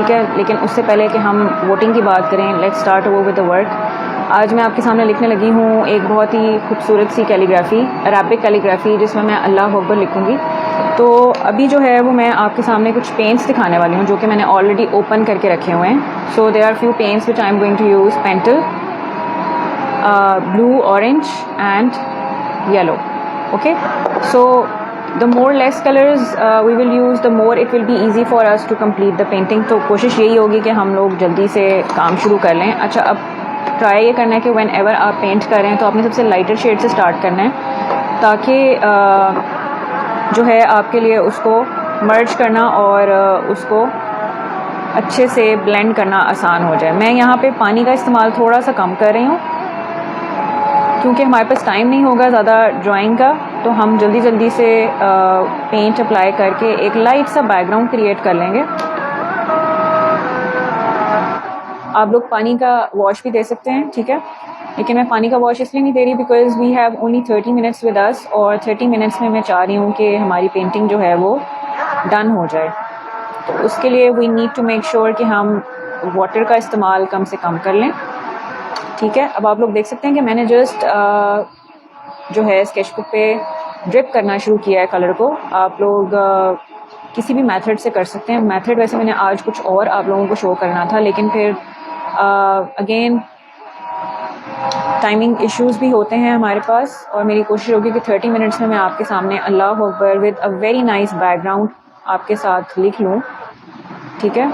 ठीक है। लेकिन उससे पहले कि हम वोटिंग की बात करें, let's start over with the work. आज मैं आपके सामने लिखने लगी हूँ एक बहुत ही खूबसूरत सी कैलीग्राफी, अरबिक कैलीग्राफी, जिसमें मैं अल्लाह अकबर लिखूँगी। तो अभी जो है वो मैं आपके सामने कुछ पेंट्स दिखाने वाली हूँ जो कि मैंने ऑलरेडी ओपन करके रखे हुए हैं। So there are few paints which I am going to use, Pentel, blue, orange and yellow. Okay, so the more less colors we will use, the more it will be easy for us to complete the painting. तो कोशिश यही होगी कि हम लोग जल्दी से काम शुरू कर लें। अच्छा, अब ट्राई ये करना है कि व्हेन एवर आप पेंट कर रहे हैं तो आपने सबसे लाइटर शेड से स्टार्ट करना है, ताकि जो है आपके लिए उसको मर्ज करना और उसको अच्छे से ब्लेंड करना आसान हो जाए। मैं यहाँ पे पानी का इस्तेमाल थोड़ा सा कम कर रही हूँ क्योंकि हमारे पास टाइम नहीं होगा ज़्यादा ड्राइंग का, तो हम जल्दी जल्दी से पेंट अप्लाई करके एक लाइट सा बैकग्राउंड क्रिएट कर लेंगे। आप लोग पानी का वॉश भी दे सकते हैं, ठीक है, लेकिन मैं पानी का वॉश इसलिए नहीं दे रही because we have only 30 minutes with us, और 30 मिनट्स में मैं चाह रही हूँ कि हमारी पेंटिंग जो है वो डन हो जाए। तो उसके लिए we need to make sure कि हम वाटर का इस्तेमाल कम से कम कर लें, ठीक है। अब आप लोग देख सकते हैं कि मैंने जस्ट जो है स्केच बुक पे ड्रिप करना शुरू किया है कलर को। आप लोग किसी भी मेथड से कर सकते हैं। मेथड वैसे मैंने आज कुछ और आप लोगों को शो करना था, लेकिन फिर अगेन टाइमिंग इश्यूज़ भी होते हैं हमारे पास, और मेरी कोशिश होगी कि 30 मिनट्स में मैं आपके सामने अल्लाह अकबर with a very nice background आपके साथ लिख लूँ, ठीक है।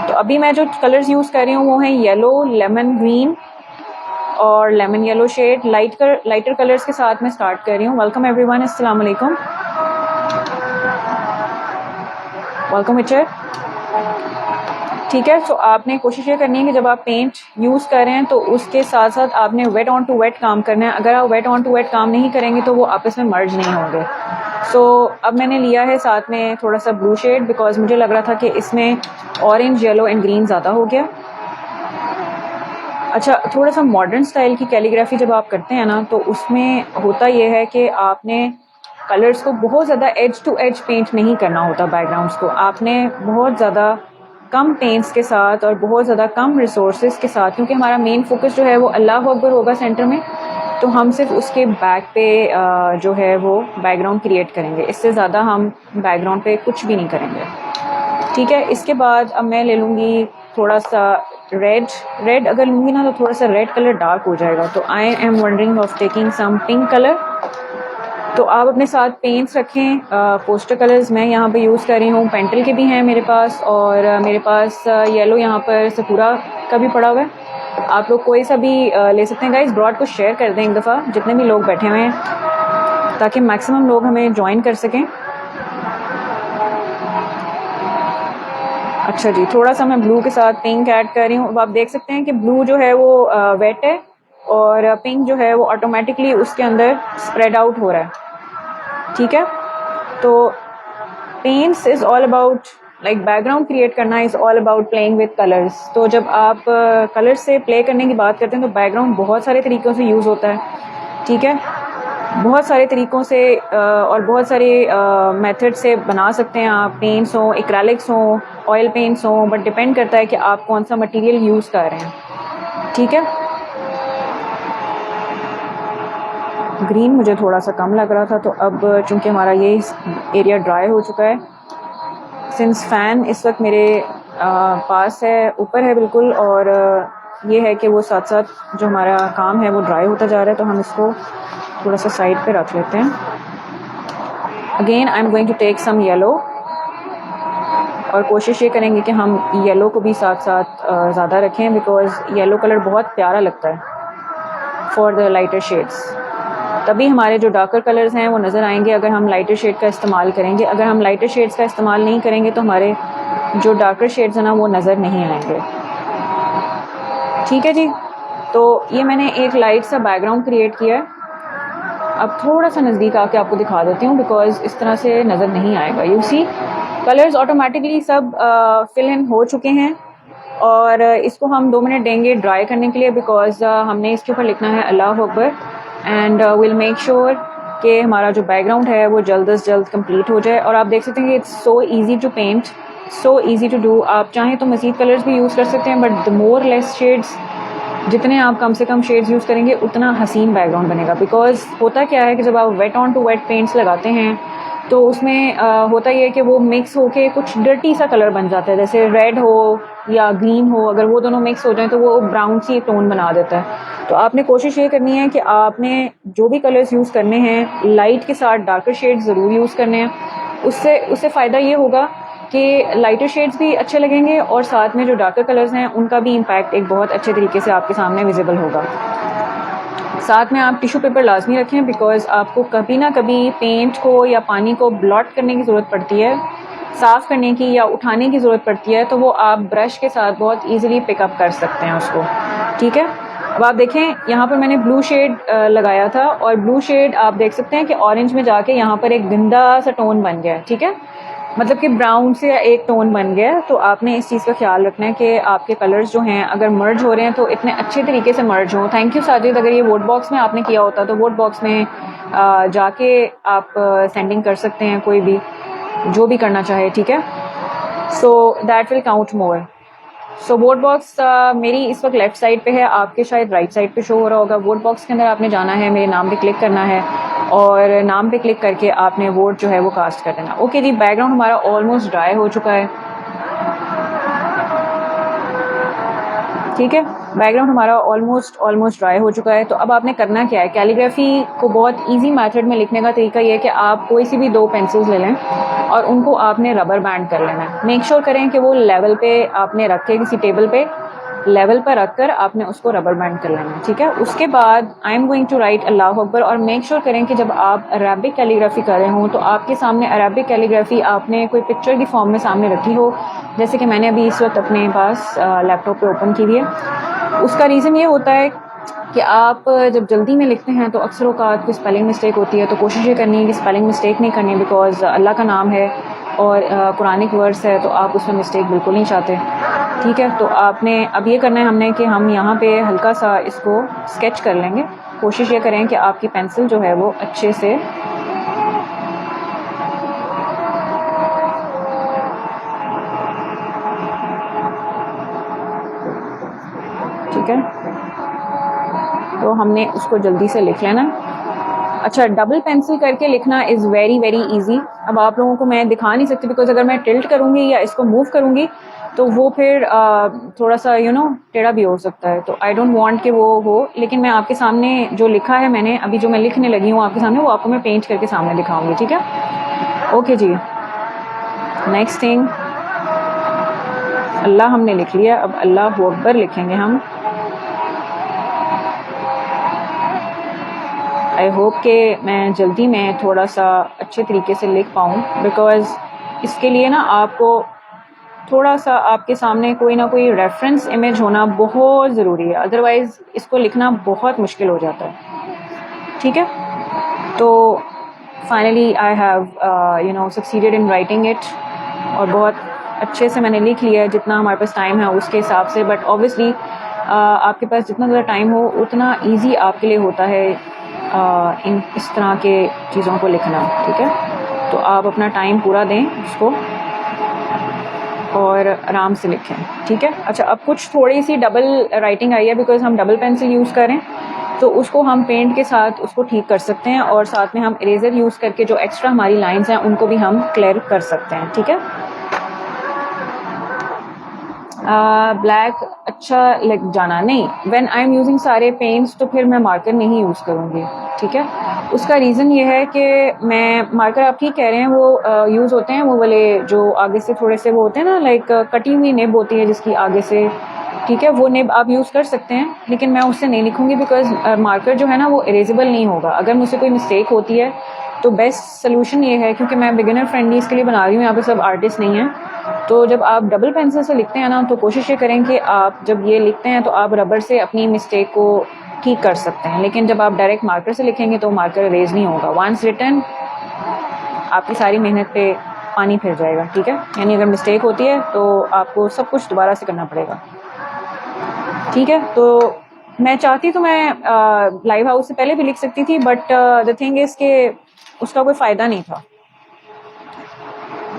तो अभी मैं जो कलर्स यूज़ कर रही हूँ वो हैं येलो, लेमन ग्रीन और lemon yellow shade. Lighter colours के साथ मैं स्टार्ट कर रही हूँ। वेलकम एवरीवन, अस्सलाम वालेकुम, वेलकम इचर, ठीक है। तो आपने कोशिश ये करनी है कि जब आप पेंट यूज़ कर रहे हैं तो उसके साथ साथ आपने वेट ऑन टू वेट काम करना है। अगर आप वेट ऑन टू वेट काम नहीं करेंगे तो वो आपस में मर्ज नहीं होंगे। सो अब मैंने लिया है साथ में थोड़ा सा ब्लू शेड बिकॉज मुझे लग रहा था कि इसमें ऑरेंज, येलो एंड ग्रीन ज़्यादा हो गया। अच्छा, थोड़ा सा मॉडर्न स्टाइल की कैलीग्राफी जब आप करते हैं ना, तो उसमें होता ये है कि आपने कलर्स को बहुत ज़्यादा एज टू एज पेंट नहीं करना होता। बैकग्राउंड्स को आपने बहुत ज़्यादा कम पेंट्स के साथ और बहुत ज़्यादा कम रिसोर्सेज के साथ, क्योंकि हमारा मेन फोकस जो है वो अल्लाह अकबर होगा सेंटर में, तो हम सिर्फ उसके बैक पे जो है वो बैकग्राउंड क्रिएट करेंगे। इससे ज़्यादा हम बैकग्राउंड पे कुछ भी नहीं करेंगे, ठीक है। इसके बाद अब मैं ले लूँगी थोड़ा सा रेड अगर लूँगी ना तो थोड़ा सा रेड कलर डार्क हो जाएगा, तो I am wondering of taking some pink colour. तो आप अपने साथ पेंट्स रखें। पोस्टर कलर्स मैं यहाँ पे यूज़ कर रही हूँ, पेंटल के भी हैं मेरे पास, और मेरे पास येलो यहाँ पर सकुरा का भी पड़ा हुआ है। आप लोग कोई सा भी ले सकते हैं। गाइस, ब्रॉड को शेयर कर दें एक दफ़ा, जितने भी लोग बैठे हुए हैं, ताकि मैक्सिमम लोग हमें ज्वाइन कर सकें। अच्छा जी, थोड़ा सा मैं ब्लू के साथ पिंक ऐड कर रही हूँ। अब आप देख सकते हैं कि ब्लू जो है वो वेट है और पिंक जो है वो ऑटोमेटिकली उसके अंदर स्प्रेड आउट हो रहा है, ठीक है। तो paints is all about like background create करना is all about playing with colours. तो जब आप कलर्स से प्ले करने की बात करते हैं तो बैकग्राउंड बहुत सारे तरीक़ों से यूज़ होता है, ठीक है। बहुत सारे तरीक़ों से और बहुत सारे मेथड से बना सकते हैं आप। पेंट्स हों, एक्रेलिक्स हों, ऑयल पेंट्स हों, बट डिपेंड करता है कि आप कौन सा मटेरियल यूज़ कर रहे हैं, ठीक है। ग्रीन मुझे थोड़ा सा कम लग रहा था, तो अब चूँकि हमारा ये एरिया ड्राई हो चुका है, सिंस फ़ैन इस वक्त मेरे पास है, ऊपर है बिल्कुल, और ये है कि वो साथ साथ जो हमारा काम है वो ड्राई होता जा रहा है, तो हम इसको थोड़ा सा साइड पे रख लेते हैं। Again I am going to take some yellow, और कोशिश ये करेंगे कि हम येलो को भी साथ साथ ज़्यादा रखें बिकॉज़ येलो कलर बहुत प्यारा लगता है फॉर द लाइटर शेड्स। तभी हमारे जो डार्कर कलर्स हैं वो नज़र आएंगे अगर हम लाइटर शेड का इस्तेमाल करेंगे। अगर हम लाइटर शेड्स का इस्तेमाल नहीं करेंगे तो हमारे जो डार्कर शेड्स हैं ना वो नज़र नहीं आएंगे, ठीक है जी। तो ये मैंने एक लाइट सा बैकग्राउंड क्रिएट किया है। अब थोड़ा सा नज़दीक आके आपको दिखा देती हूँ बिकॉज़ इस तरह से नज़र नहीं आएगा। यू सी कलर्स ऑटोमेटिकली सब फिल इन हो चुके हैं, और इसको हम 2 मिनट देंगे ड्राई करने के लिए बिकॉज़ हमने इसके ऊपर लिखना है अल्लाह अकबर, एंड विल मेक श्योर कि हमारा जो बैकग्राउंड है वो जल्द से जल्द कंप्लीट हो जाए। और आप देख सकते हैं कि it's so easy to paint, so easy to do. आप चाहें तो मज़ीद कलर्स भी यूज़ कर सकते हैं, but the more less shades, जितने आप कम से कम शेड्स यूज़ करेंगे उतना हसीन बैकग्राउंड बनेगा। बिकॉज होता क्या है कि जब आप wet on to wet paints लगाते हैं तो उसमें होता ये है कि वो मिक्स होके कुछ डर्टी सा कलर बन जाता है, जैसे रेड हो या ग्रीन हो, अगर वो दोनों मिक्स हो जाएं तो वो ब्राउन सी टोन बना देता है। तो आपने कोशिश ये करनी है कि आपने जो भी कलर्स यूज़ करने हैं लाइट के साथ डार्कर शेड्स ज़रूर यूज़ करने हैं। उससे उससे फ़ायदा ये होगा कि लाइटर शेड्स भी अच्छे लगेंगे और साथ में जो डार्कर कलर्स हैं उनका भी इम्पैक्ट एक बहुत अच्छे तरीके से आपके सामने विजिबल होगा। साथ में आप टिश्यू पेपर लाजमी रखें, बिकॉज आपको कभी ना कभी पेंट को या पानी को ब्लॉट करने की ज़रूरत पड़ती है, साफ़ करने की या उठाने की ज़रूरत पड़ती है, तो वो आप ब्रश के साथ बहुत ईजिली पिकअप कर सकते हैं उसको। ठीक है, अब आप देखें यहाँ पर मैंने ब्लू शेड लगाया था और ब्लू शेड आप देख सकते हैं कि ऑरेंज में जाके यहाँ पर एक गंदा सा टोन बन गया है। ठीक है, मतलब कि ब्राउन से एक टोन बन गया है। तो आपने इस चीज़ का ख्याल रखना है कि आपके कलर्स जो हैं अगर मर्ज हो रहे हैं तो इतने अच्छे तरीके से मर्ज हों। थैंक यू साजिद, अगर ये वोट बॉक्स में आपने किया होता तो वोट बॉक्स में जाके आप सेंडिंग कर सकते हैं, कोई भी जो भी करना चाहे। ठीक है, so that will count more. So vote box मेरी इस वक्त लेफ्ट साइड पे है, आपके शायद राइट साइड पे शो हो रहा होगा। वोट बॉक्स के अंदर आपने जाना है, मेरे नाम पे क्लिक करना है और नाम पे क्लिक करके आपने वोट जो है वो कास्ट कर देना। ओके जी, बैकग्राउंड हमारा ऑलमोस्ट ड्राई हो चुका है। ठीक है, बैकग्राउंड हमारा ऑलमोस्ट ड्राई हो चुका है। तो अब आपने करना क्या है, कैलीग्राफी को बहुत इजी मेथड में लिखने का तरीका ये है कि आप कोई सी भी 2 पेंसिल्स ले लें और उनको आपने रबर बैंड कर लेना है। मेक श्योर करें कि वो लेवल पे आपने रखे, किसी टेबल पे लेवल पर रखकर आपने उसको रबर बैंड कर लेना है। ठीक है, उसके बाद I am going to write अल्लाह अकबर, और मेक श्योर करें कि जब आप अरबिक कैलीग्राफी कर रहे हों तो आपके सामने अरबिक कैलीग्राफी आपने कोई पिक्चर की फॉर्म में सामने रखी हो, जैसे कि मैंने अभी इस वक्त अपने पास लैपटॉप पे ओपन की हुई है। उसका रीज़न ये होता है कि आप जब जल्दी में लिखते हैं तो अक्सर औक़ात कोई स्पेलिंग मिस्टेक होती है, तो कोशिश ये करनी है कि स्पेलिंग मिस्टेक नहीं करनी, बिकॉज़ अल्लाह का नाम है और कुरानिक वर्ड्स है, तो आप उसमें मिस्टेक बिल्कुल नहीं चाहते। ठीक है, तो आपने अब ये करना है हमने कि हम यहाँ पे हल्का सा इसको स्केच कर लेंगे। कोशिश ये करें कि आपकी पेंसिल जो है वो अच्छे से ठीक है, तो हमने उसको जल्दी से लिख लेना। अच्छा, डबल पेंसिल करके लिखना इज़ वेरी वेरी इजी। अब आप लोगों को मैं दिखा नहीं सकती, बिकॉज अगर मैं टिल्ट करूँगी या इसको मूव करूँगी तो वो फिर थोड़ा सा टेढ़ा भी हो सकता है, तो आई डोंट वांट कि वो हो। लेकिन मैं आपके सामने जो लिखा है मैंने अभी, जो मैं लिखने लगी हूँ आपके सामने, वो आपको मैं पेंट करके सामने दिखाऊंगी। ठीक है, ओके जी। नेक्स्ट थिंग, अल्लाह हमने लिख लिया, अब अल्लाह अकबर लिखेंगे हम। आई होप कि मैं जल्दी में थोड़ा सा अच्छे तरीके से लिख पाऊँ, बिकॉज़ इसके लिए ना आपको थोड़ा सा आपके सामने कोई ना कोई रेफरेंस इमेज होना बहुत ज़रूरी है, अदरवाइज़ इसको लिखना बहुत मुश्किल हो जाता है। ठीक है, तो finally I have succeeded in writing it, और बहुत अच्छे से मैंने लिख लिया है जितना हमारे पास टाइम है उसके हिसाब से। बट ऑब्वियसली आपके पास जितना ज़्यादा टाइम हो उतना ईजी आपके लिए होता है इन इस तरह के चीज़ों को लिखना। ठीक है, तो आप अपना टाइम पूरा दें उसको और आराम से लिखें। ठीक है, अच्छा, अब कुछ थोड़ी सी डबल राइटिंग आई है, बिकॉज हम डबल पेंसिल यूज़ करें तो उसको हम पेंट के साथ उसको ठीक कर सकते हैं, और साथ में हम इरेज़र यूज़ करके जो एक्स्ट्रा हमारी लाइंस हैं उनको भी हम क्लियर कर सकते हैं। ठीक है, ब्लैक अच्छा लग जाना नहीं, व्हेन आई एम यूजिंग सारे पेंट्स तो फिर मैं मार्कर नहीं यूज़ करूँगी। ठीक है, उसका रीज़न ये है कि मैं मार्कर, आप ठीक कह रहे हैं, वो यूज़ होते हैं वो वाले जो आगे से थोड़े से वो होते हैं ना, लाइक कटी हुई निब होती है जिसकी आगे से। ठीक है, वो निब आप यूज़ कर सकते हैं, लेकिन मैं उससे नहीं लिखूँगी, बिकॉज मार्कर जो है ना वो इरेजेबल नहीं होगा। अगर मुझसे कोई मिस्टेक होती है तो बेस्ट सोल्यूशन ये है, क्योंकि मैं बिगिनर फ्रेंडली इसके लिए बना रही हूँ, यहाँ पे सब आर्टिस्ट नहीं हैं, तो जब आप डबल पेंसिल से लिखते हैं ना तो कोशिश ये करें कि आप जब ये लिखते हैं तो आप रबर से अपनी मिस्टेक को ठीक कर सकते हैं, लेकिन जब आप डायरेक्ट मार्कर से लिखेंगे तो मार्कर इरेज नहीं होगा। वंस रिटन आपकी सारी मेहनत पे पानी फिर जाएगा। ठीक है, यानी अगर मिस्टेक होती है तो आपको सब कुछ दोबारा से करना पड़ेगा। ठीक है, तो मैं चाहती तो मैं लाइव हाउस से पहले भी लिख सकती थी, बट द थिंग इज़ के उसका कोई फ़ायदा नहीं था।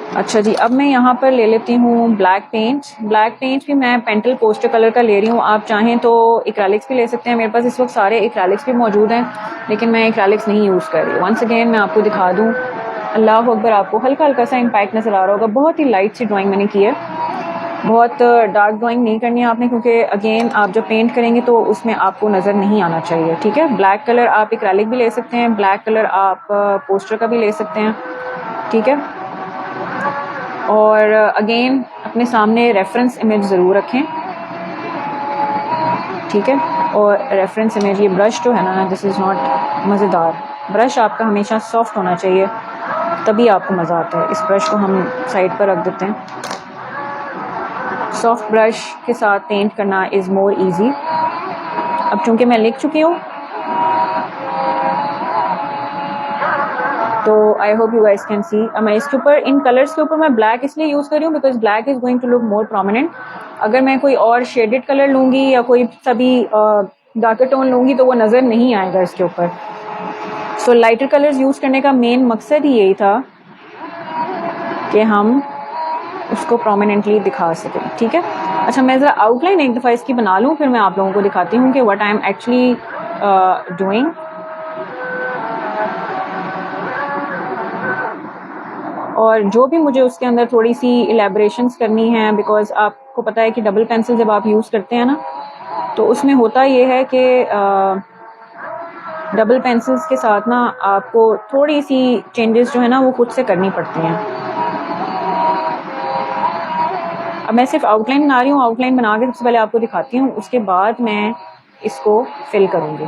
अच्छा जी, अब मैं यहाँ पर ले लेती हूँ ब्लैक पेंट। ब्लैक पेंट भी मैं पेंटल पोस्टर कलर का ले रही हूँ। आप चाहें तो एक्रेलिक्स भी ले सकते हैं। मेरे पास इस वक्त सारे एक्रेलिक्स भी मौजूद हैं, लेकिन मैं एक्रेलिक्स नहीं यूज़ कर रही। वंस अगेन मैं आपको दिखा दूँ, अल्लाह अकबर, आपको हल्का हल्का सा इम्पैक्ट नज़र आ रहा होगा। बहुत ही लाइट सी ड्राइंग मैंने की है, बहुत डार्क ड्राइंग नहीं करनी है आपने, क्योंकि अगेन आप जब पेंट करेंगे तो उसमें आपको नज़र नहीं आना चाहिए। ठीक है, ब्लैक कलर आप एक्रेलिक भी ले सकते हैं, ब्लैक कलर आप पोस्टर का भी ले सकते हैं। ठीक है, और अगेन अपने सामने रेफरेंस इमेज ज़रूर रखें। ठीक है, और रेफरेंस इमेज, ये ब्रश जो है ना, दिस इज़ नॉट मज़ेदार। ब्रश आपका हमेशा सॉफ्ट होना चाहिए, तभी आपको मज़ा आता है। इस ब्रश को हम साइड पर रख देते हैं। सॉफ्ट ब्रश के साथ पेंट करना इज़ मोर ईजी। अब चूँकि मैं लिख चुकी हूँ, तो I hope you guys can see. मैं इसके ऊपर, इन कलर्स के ऊपर मैं ब्लैक इसलिए यूज़ कर रही हूँ because black is going to look more prominent. अगर मैं कोई और शेडेड कलर लूँगी या कोई सभी डार्कर टोन लूँगी तो वो नज़र नहीं आएगा इसके ऊपर। सो लाइटर कलर्स यूज़ करने का मेन मकसद ही यही था कि हम उसको प्रोमिनेंटली दिखा सकें। ठीक है, अच्छा मैं ज़रा आउटलाइन एक दफ़ा इसकी बना लूँ, फिर मैं आप लोगों को दिखाती हूँ कि what I am actually doing. और जो भी मुझे उसके अंदर थोड़ी सी एलेबरेशंस करनी है, बिकॉज आपको पता है कि डबल पेंसिल जब आप यूज़ करते हैं ना, तो उसमें होता ये है कि डबल पेंसिल्स के साथ ना आपको थोड़ी सी चेंजेस जो है ना वो खुद से करनी पड़ती हैं। अब मैं सिर्फ आउटलाइन बना रही हूँ, आउटलाइन बना के सबसे पहले आपको दिखाती हूँ, उसके बाद मैं इसको फिल करूँगी।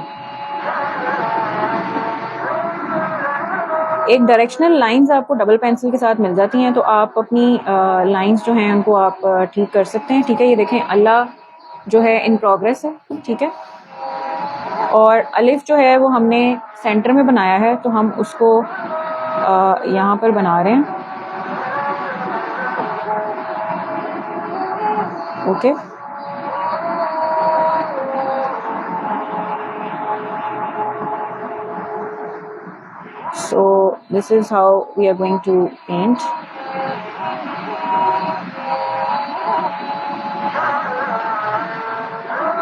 एक डायरेक्शनल लाइंस आपको डबल पेंसिल के साथ मिल जाती हैं, तो आप अपनी लाइंस जो हैं उनको आप ठीक कर सकते हैं। ठीक है, ये देखें अल्लाह जो है इन प्रोग्रेस है। ठीक है, और अलिफ जो है वो हमने सेंटर में बनाया है, तो हम उसको यहाँ पर बना रहे हैं। Okay, so this is how we are going to paint.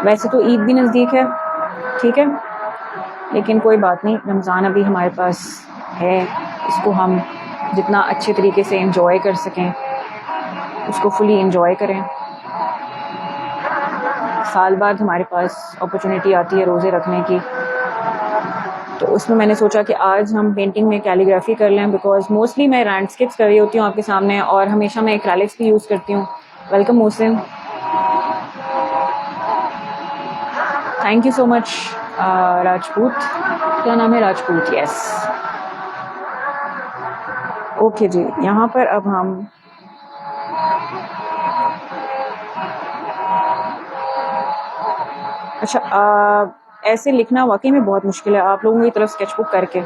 वैसे तो ईद भी नज़दीक है, ठीक है, लेकिन कोई बात नहीं, रमज़ान अभी हमारे पास है, इसको हम जितना अच्छे तरीके से एंजॉय कर सकें उसको फुली एंजॉय करें। साल बाद हमारे पास अपॉर्चुनिटी आती है रोज़े रखने की, तो उसमें मैंने सोचा कि आज हम पेंटिंग में कैलीग्राफी कर लें, बिकॉज मोस्टली मैं लैंडस्केप्स कर रही होती हूँ आपके सामने, और हमेशा मैं एक्रेलिक्स भी यूज़ करती हूँ। Welcome Mohsin, thank you so much. Rajput, क्या नाम है? राजपूत, यस। ओके जी, यहाँ पर अब हम अच्छा ऐसे लिखना वाकई में बहुत मुश्किल है आप लोगों की तरफ स्केचबुक करके,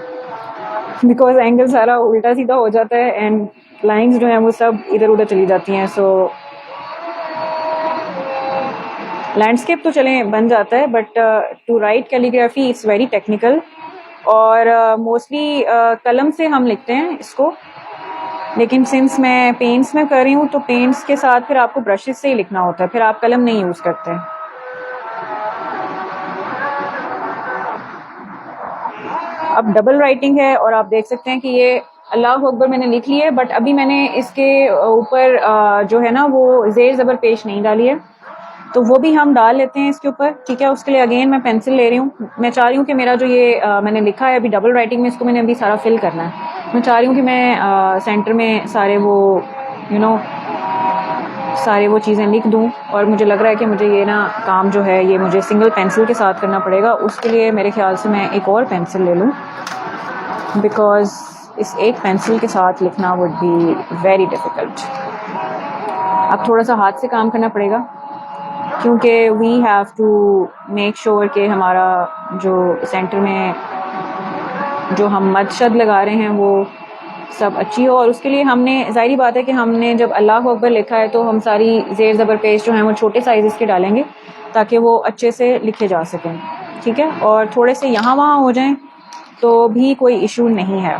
बिकॉज एंगल सारा उल्टा सीधा हो जाता है एंड लाइंस जो हैं वो सब इधर उधर चली जाती हैं। सो लैंडस्केप तो चलें बन जाता है, but to write calligraphy it's very technical, और मोस्टली कलम से हम लिखते हैं इसको, लेकिन सिंस मैं पेंट्स में कर रही हूँ तो पेंट्स के साथ फिर आपको ब्रशेस से ही लिखना होता है, फिर आप कलम नहीं यूज़ करते। अब डबल राइटिंग है और आप देख सकते हैं कि ये अल्लाह अकबर मैंने लिख ली है, बट अभी मैंने इसके ऊपर जो है ना वो ज़ेर ज़बर पेश नहीं डाली है, तो वो भी हम डाल लेते हैं इसके ऊपर। ठीक है, उसके लिए अगेन मैं पेंसिल ले रही हूँ। मैं चाह रही हूँ कि मेरा जो ये मैंने लिखा है अभी डबल राइटिंग में, इसको मैंने अभी सारा फिल करना है। मैं चाह रही हूँ कि मैं सेंटर में सारे वो सारे वो चीज़ें लिख दूँ, और मुझे लग रहा है कि मुझे ये ना काम जो है ये मुझे सिंगल पेंसिल के साथ करना पड़ेगा। उसके लिए मेरे ख्याल से मैं एक और पेंसिल ले लूँ, बिकॉज इस एक पेंसिल के साथ लिखना वुड बी वेरी डिफ़िकल्ट। अब थोड़ा सा हाथ से काम करना पड़ेगा, क्योंकि we have to make sure कि हमारा जो सेंटर में जो हम मद शद लगा रहे हैं वो सब अच्छी हो, और उसके लिए हमने ज़ाहिरी बात है कि हमने जब अल्लाह अकबर लिखा है तो हम सारी ज़ेर ज़बर पेश जो हैं वो छोटे साइज़ के डालेंगे ताकि वो अच्छे से लिखे जा सकें। ठीक है, और थोड़े से यहाँ वहाँ हो जाएं तो भी कोई इशू नहीं है।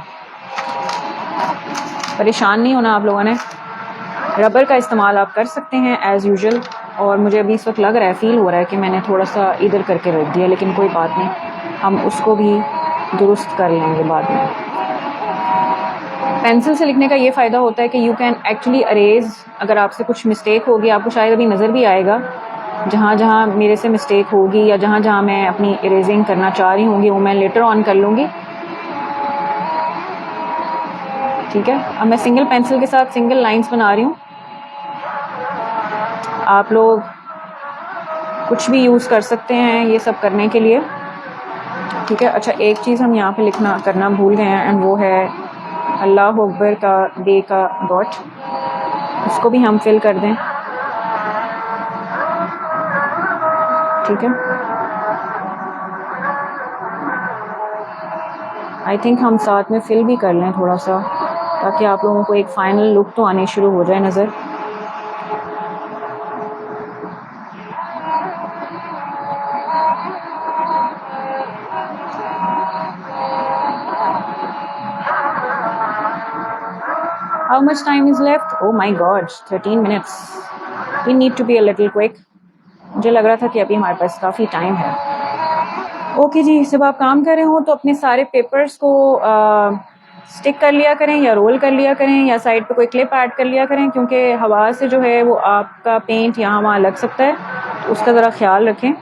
परेशान नहीं होना आप लोगों ने। रबर का इस्तेमाल आप कर सकते हैं एज़ यूजुअल। और मुझे अभी इस वक्त लग रहा है, फ़ील हो रहा है कि मैंने थोड़ा सा इधर करके रख दिया, लेकिन कोई बात नहीं, हम उसको भी दुरुस्त कर लेंगे बाद में। पेंसिल से लिखने का ये फ़ायदा होता है कि यू कैन एक्चुअली अरेज, अगर आपसे कुछ मिस्टेक होगी आपको शायद अभी नज़र भी आएगा, जहाँ जहाँ मेरे से मिस्टेक होगी या जहाँ जहाँ मैं अपनी इरेजिंग करना चाह रही होंगी वो मैं लेटर ऑन कर लूँगी। ठीक है, अब मैं सिंगल पेंसिल के साथ सिंगल लाइंस बना रही हूँ। आप लोग कुछ भी यूज़ कर सकते हैं ये सब करने के लिए। ठीक है, अच्छा एक चीज़ हम यहाँ पे लिखना करना भूल गए हैं, एंड वो है अल्लाह अकबर का डे का डॉट, उसको भी हम फिल कर दें। ठीक है, आई थिंक हम साथ में फिल भी कर लें थोड़ा सा, ताकि आप लोगों को एक फ़ाइनल लुक तो आने शुरू हो जाए नज़र। How much time is left? Oh my God, 13 minutes. We need to be a little quick. मुझे लग रहा था कि अभी हमारे पास काफ़ी टाइम है। ओके जी, जब आप काम कर रहे हो तो अपने सारे पेपर्स को स्टिक कर लिया करें या रोल कर लिया करें या साइड पे कोई क्लिप ऐड कर लिया करें, क्योंकि हवा से जो है वो आपका पेंट यहाँ वहाँ लग सकता है, तो उसका ज़रा ख्याल रखें।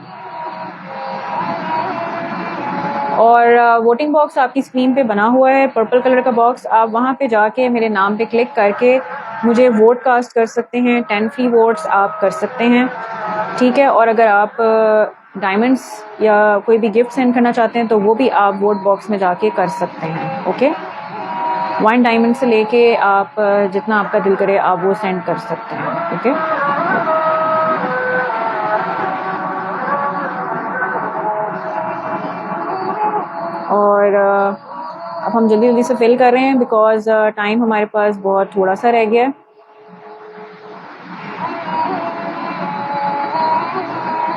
और वोटिंग बॉक्स आपकी स्क्रीन पे बना हुआ है, पर्पल कलर का बॉक्स, आप वहाँ पे जाके मेरे नाम पे क्लिक करके मुझे वोट कास्ट कर सकते हैं। 10 फ्री वोट्स आप कर सकते हैं। ठीक है, और अगर आप डायमंड्स या कोई भी गिफ्ट सेंड करना चाहते हैं तो वो भी आप वोट बॉक्स में जाके कर सकते हैं। ओके, 1 डायमंड से लेके आप जितना आपका दिल करे आप वो सेंड कर सकते हैं। ओके, और अब हम जल्दी जल्दी से फिल कर रहे हैं बिकॉज टाइम हमारे पास बहुत थोड़ा सा रह गया है।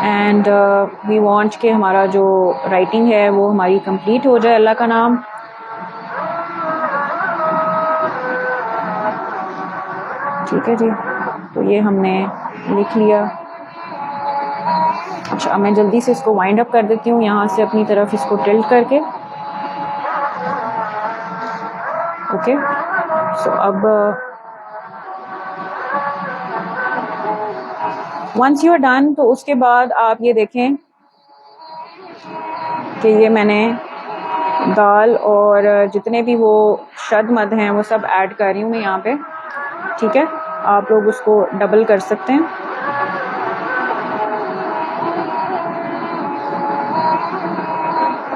एंड वी वांट कि हमारा जो राइटिंग है वो हमारी कंप्लीट हो जाए, अल्लाह का नाम। ठीक है जी, तो ये हमने लिख लिया। अच्छा, मैं जल्दी से इसको वाइंड अप कर देती हूँ यहाँ से अपनी तरफ इसको टिल्ट करके। ओके, सो अब वंस यू आर डन तो उसके बाद आप ये देखें कि ये मैंने दाल और जितने भी वो शद मद हैं वो सब ऐड कर रही हूँ मैं यहाँ पे। ठीक है, आप लोग उसको डबल कर सकते हैं।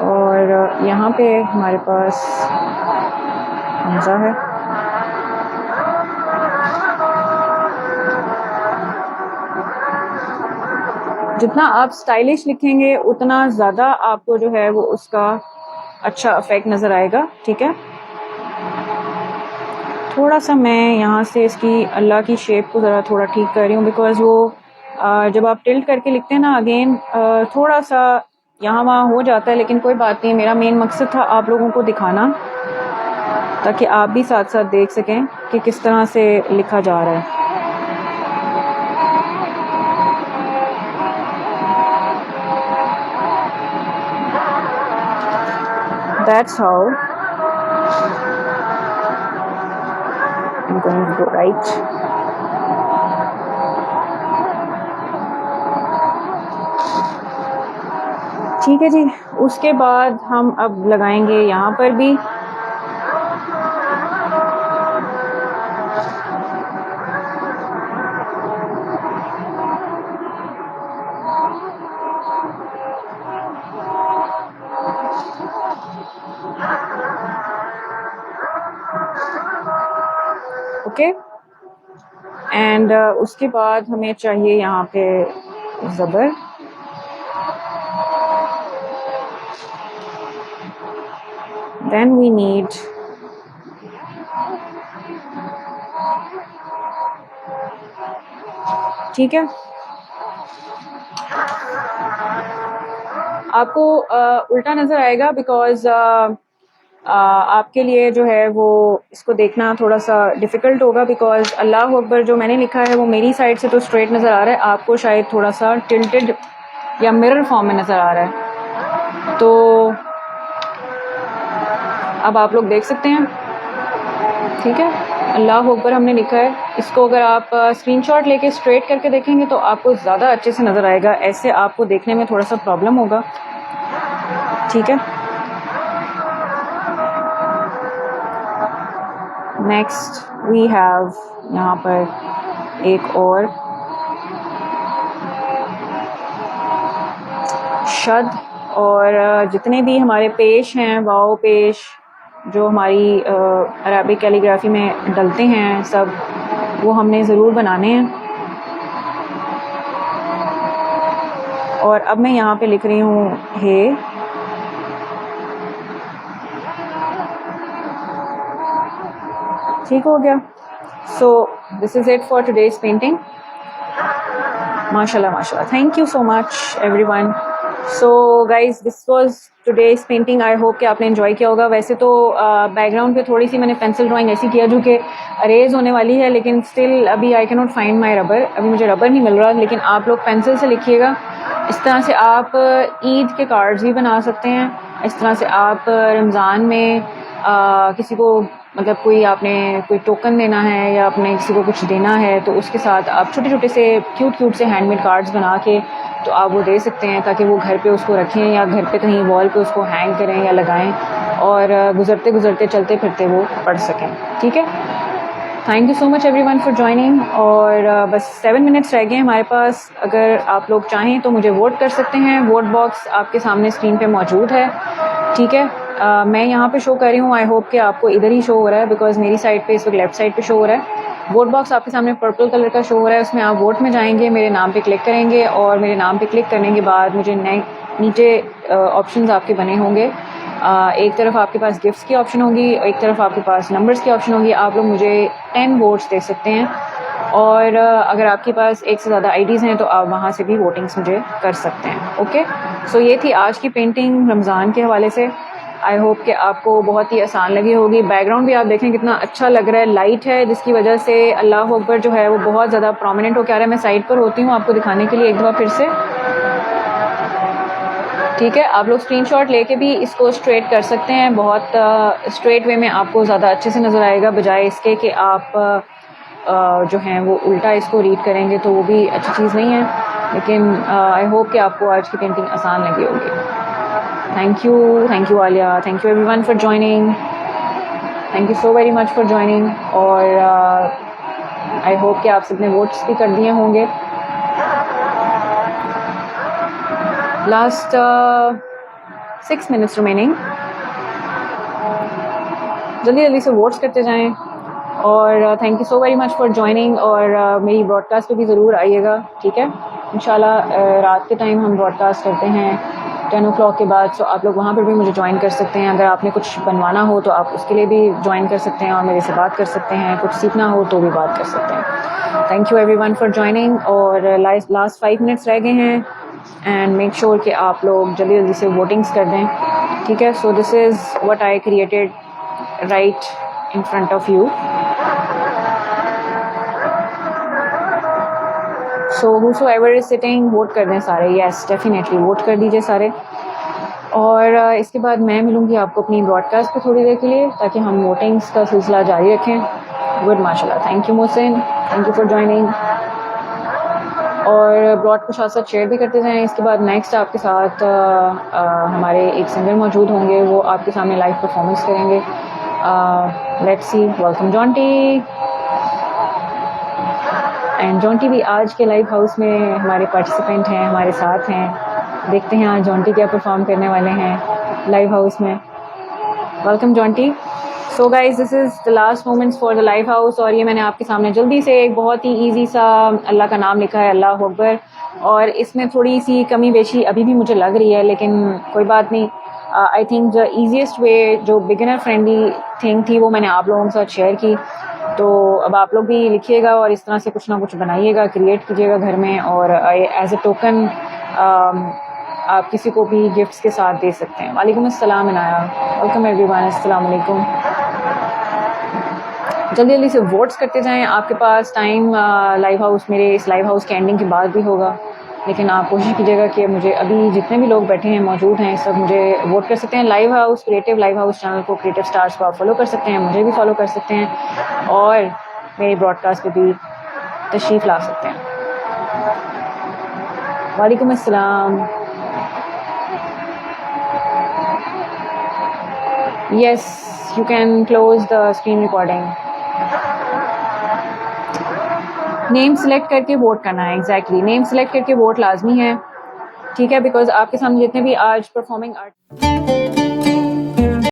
और यहाँ पे हमारे पास हमजा है। जितना आप स्टाइलिश लिखेंगे उतना ज़्यादा आपको जो है वो उसका अच्छा इफेक्ट नज़र आएगा। ठीक है, थोड़ा सा मैं यहाँ से इसकी अल्लाह की शेप को ज़रा थोड़ा ठीक कर रही हूँ, बिकॉज़ वो जब आप टिल्ट करके लिखते हैं ना अगेन थोड़ा सा यहाँ वहाँ हो जाता है, लेकिन कोई बात नहीं। मेरा मेन मकसद था आप लोगों को दिखाना, ताकि आप भी साथ साथ देख सकें कि किस तरह से लिखा जा रहा है। That's how I'm going to go right. ठीक है जी, उसके बाद हम अब लगाएंगे यहाँ पर भी। ओके, एंड उसके बाद हमें चाहिए यहाँ पे ज़बर। देन वी नीड ठीक है, आपको उल्टा नज़र आएगा बिकॉज आपके लिए जो है वो इसको देखना थोड़ा सा डिफ़िकल्ट होगा, बिकॉज़ अल्लाह अकबर जो मैंने लिखा है वो मेरी साइड से तो स्ट्रेट नज़र आ रहा है, आपको शायद थोड़ा सा टिल्टेड या मिरर फॉर्म में नज़र आ रहा है। तो अब आप लोग देख सकते हैं, ठीक है, अल्लाह अकबर हमने लिखा है। इसको अगर आप स्क्रीनशॉट लेके स्ट्रेट करके देखेंगे तो आपको ज़्यादा अच्छे से नज़र आएगा, ऐसे आपको देखने में थोड़ा सा प्रॉब्लम होगा, ठीक है। नेक्स्ट वी हैव यहाँ पर एक और शद, और जितने भी हमारे पेश हैं, वाव पेश जो हमारी अरबिक कैलीग्राफी में डलते हैं, सब वो हमने ज़रूर बनाने हैं। और अब मैं यहाँ पे लिख रही हूँ हे, ठीक हो गया। So this is it for today's painting. माशाल्लाह माशाल्लाह, thank you so much everyone. So guys this was today's painting, I hope कि आपने एंजॉय किया होगा। वैसे तो बैकग्राउंड पे थोड़ी सी मैंने पेंसिल ड्राइंग ऐसी किया जो कि अरेज होने वाली है, लेकिन स्टिल अभी I can not find my rubber, अभी मुझे रबर नहीं मिल रहा। लेकिन आप लोग पेंसिल से लिखिएगा। इस तरह से आप ईद के कार्ड्स भी बना सकते हैं। इस तरह से आप रमज़ान में किसी को मतलब कोई आपने कोई टोकन देना है या आपने किसी को कुछ देना है तो उसके साथ आप छोटे छोटे से क्यूट से हैंडमेड कार्ड्स बना के तो आप वो दे सकते हैं, ताकि वो घर पे उसको रखें या घर पे कहीं वॉल पे उसको हैंग करें या लगाएं और गुजरते चलते फिरते वो पढ़ सकें, ठीक है। Thank you so much everyone for joining. और बस 7 मिनट्स रह गए हमारे पास। अगर आप लोग चाहें तो मुझे वोट कर सकते हैं। वोट बॉक्स आपके सामने स्क्रीन पे मौजूद है, ठीक है। मैं यहाँ पे शो कर रही हूँ, आई होप कि आपको इधर ही शो हो रहा है, बिकॉज़ मेरी साइड पे इस वक्त लेफ्ट साइड पे शो हो रहा है। वोट बॉक्स आपके सामने पर्पल कलर का शो हो रहा है, उसमें आप वोट में जाएंगे, मेरे नाम पे क्लिक करेंगे और मेरे नाम पे क्लिक करने के बाद मुझे नीचे ऑप्शंस आपके बने होंगे। एक तरफ आपके पास गिफ्ट्स की ऑप्शन होगी, एक तरफ आपके पास नंबर्स की ऑप्शन होगी। आप लोग मुझे 10 वोट्स दे सकते हैं, और अगर आपके पास एक से ज़्यादा आईडीज़ हैं तो आप वहाँ से भी वोटिंग्स मुझे कर सकते हैं, ओके। सो ये थी आज की पेंटिंग रमज़ान के हवाले से। आई होप कि आपको बहुत ही आसान लगी होगी। बैकग्राउंड भी आप देखें कितना अच्छा लग रहा है, लाइट है, जिसकी वजह से अल्लाह अकबर जो है वो बहुत ज़्यादा प्रोमिनेंट हो के आ रहा है। मैं साइड पर होती हूँ आपको दिखाने के लिए एक दफ़ा फिर से, ठीक है। आप लोग स्क्रीनशॉट लेके भी इसको स्ट्रेट कर सकते हैं, बहुत स्ट्रेट वे में आपको ज़्यादा अच्छे से नज़र आएगा, बजाय इसके कि आप जो हैं वो उल्टा इसको रीड करेंगे तो वो भी अच्छी चीज़ नहीं है। लेकिन आई होप कि आपको आज की पेंटिंग आसान लगी होगी। Thank you Alia, thank you everyone for joining, thank you so very much for joining. और आई होप कि आप सबने वोट्स भी कर दिए होंगे। लास्ट 6 मिनट्स रिमेनिंग, जल्दी से वोट्स करते जाएं। और thank you so very much for joining. और मेरी ब्रॉडकास्ट पे भी ज़रूर आइएगा, ठीक है। इंशाल्लाह रात के टाइम हम ब्रॉडकास्ट करते हैं 10 o'clock के बाद, सो आप लोग वहाँ पर भी मुझे ज्वाइन कर सकते हैं। अगर आपने कुछ बनवाना हो तो आप उसके लिए भी ज्वाइन कर सकते हैं और मेरे से बात कर सकते हैं, कुछ सीखना हो तो भी बात कर सकते हैं। Thank you everyone for joining. और लास्ट 5 मिनट्स रह गए हैं, एंड मेक श्योर कि आप लोग जल्दी से वोटिंग्स कर दें, ठीक है। So this is what I created right in front of you. So whosoever is sitting, vote कर दें सारे, यस डेफिनेटली वोट कर दीजिए सारे। और इसके बाद मैं मिलूँगी आपको अपनी ब्रॉडकास्ट पे थोड़ी देर के लिए, ताकि हम वोटिंग्स का सिलसिला जारी रखें। गुड, माशाल्लाह, thank you Mohsin, thank you for joining. और ब्रॉड को साथ शेयर भी करते जाएं। इसके बाद नेक्स्ट आपके साथ हमारे एक सिंगर मौजूद होंगे, वो आपके सामने लाइव परफॉर्मेंस करेंगे। Let's see, welcome Jonty. And Jonty भी आज के लाइव हाउस में हमारे पार्टिसिपेंट हैं, हमारे साथ हैं। देखते हैं आज जॉन्टी क्या परफॉर्म करने वाले हैं लाइव हाउस में। Welcome Jonty. So guys this is the last moments for the live house. और ये मैंने आपके सामने जल्दी से एक बहुत ही ईजी सा अल्लाह का नाम लिखा है, अल्लाह अकबर। और इसमें थोड़ी सी कमी बेशी अभी भी मुझे लग रही है, लेकिन कोई बात नहीं। आई थिंक द ईजीएस्ट वे, जो बिगिनर फ्रेंडली थिंग थी, वो मैंने आप लोगों के साथ शेयर की। तो अब आप लोग भी लिखिएगा और इस तरह से कुछ ना कुछ बनाइएगा, क्रिएट कीजिएगा घर में। और एज ए टोकन आप किसी को भी गिफ्ट्स के साथ दे सकते हैं। वालेकुम अस्सलाम इनाया, वेलकम एवरीवन, अस्सलाम वालेकुम। जल्दी जल्दी से वोट्स करते जाएं। आपके पास टाइम लाइव हाउस, मेरे इस लाइव हाउस के एंडिंग के बाद भी होगा, लेकिन आप कोशिश कीजिएगा कि मुझे अभी जितने भी लोग बैठे हैं मौजूद हैं सब मुझे वोट कर सकते हैं। Live house, creative live house channel को, क्रिएटिव स्टार्स को आप फॉलो कर सकते हैं, मुझे भी फॉलो कर सकते हैं और मेरे ब्रॉडकास्ट पे भी तशरीफ़ ला सकते हैं। वालेकुम अस्सलाम। Yes, you can close the screen recording. Name select करके वोट करना है। एग्जैक्टली, नेम सेलेक्ट करके वोट लाजमी है, ठीक है, बिकॉज आपके सामने जितने भी आज परफॉर्मिंग आर्ट